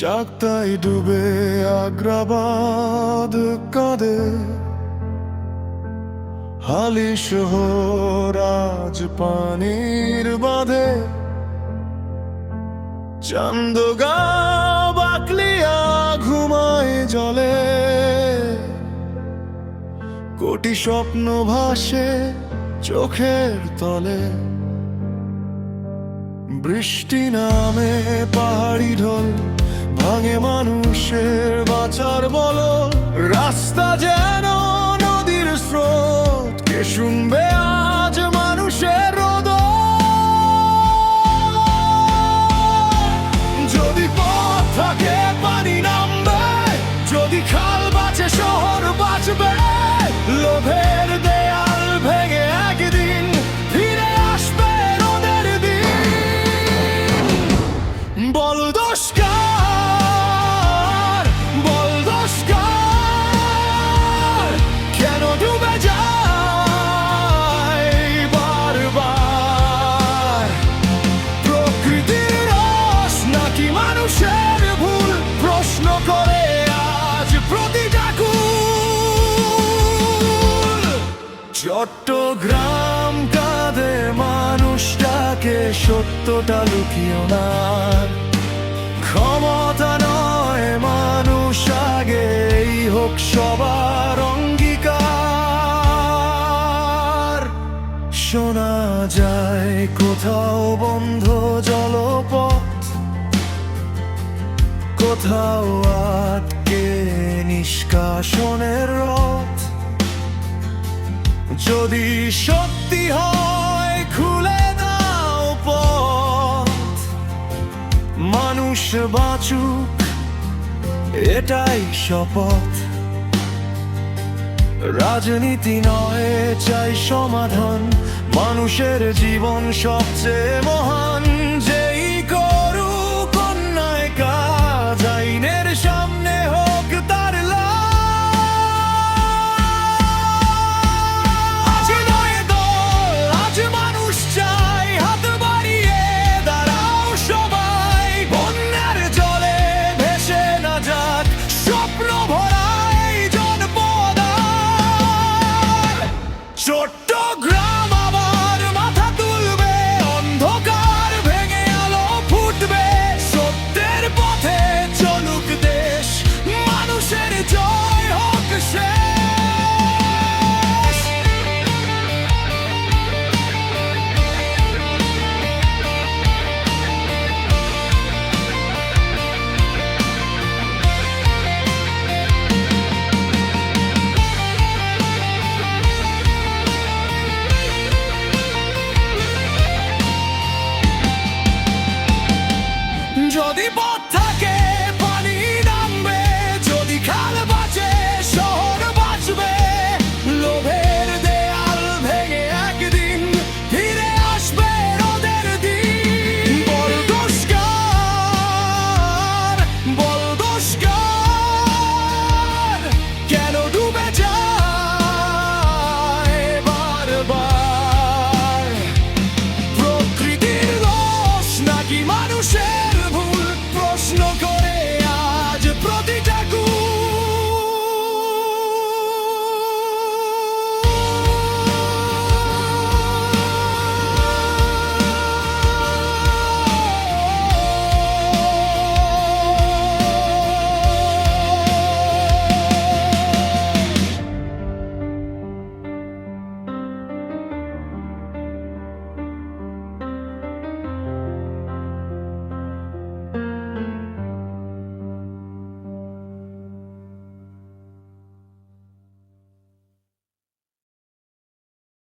চাকতাই ডুবে আগ্রাবাদ কাঁদে, হালি শহর আজ পানির বাঁধে। চান্দগাঁও বাকলিয়া ঘুমায় জলে, কোটি স্বপ্ন ভাসে চোখের তলে। বৃষ্টি নামে পাহাড়ি ঢল, ভাঙে মানুষের বাঁচার বল। রাস্তা যেন নদীর স্রোত, কে শুনবে আজ মানুষের রোদ? যদি পথ থাকে পানি নামবে, যদি খাল বাঁচে শহর বাঁচবে। লোভের দেয়াল ভেঙে একদিন ফিরে আসবে রোদের দিন। বল দোষ কার, বল দোষ কার? কেন ডুবে যায় বারবার? প্রকৃতির রস নাকি মানুষের ভুল? প্রশ্ন করে আজ প্রতিটা কুল। চট্টগ্রাম কাঁদে মানুষটাকে, সত্যটা লুকিও না। ক্ষমতা নয় মানুষ আগে, এই হোক সবার অঙ্গীকার। শোনা যায় কোথাও বন্ধ জলপথ, কোথাও আটকে নিষ্কাশনের রথ। যদি সত্যি হয় খুলে দাও পথ, মানুষ বাঁচুক এটাই শপথ। রাজনীতি নয় চাই সমাধান, মানুষের জীবন সবচেয়ে মহান।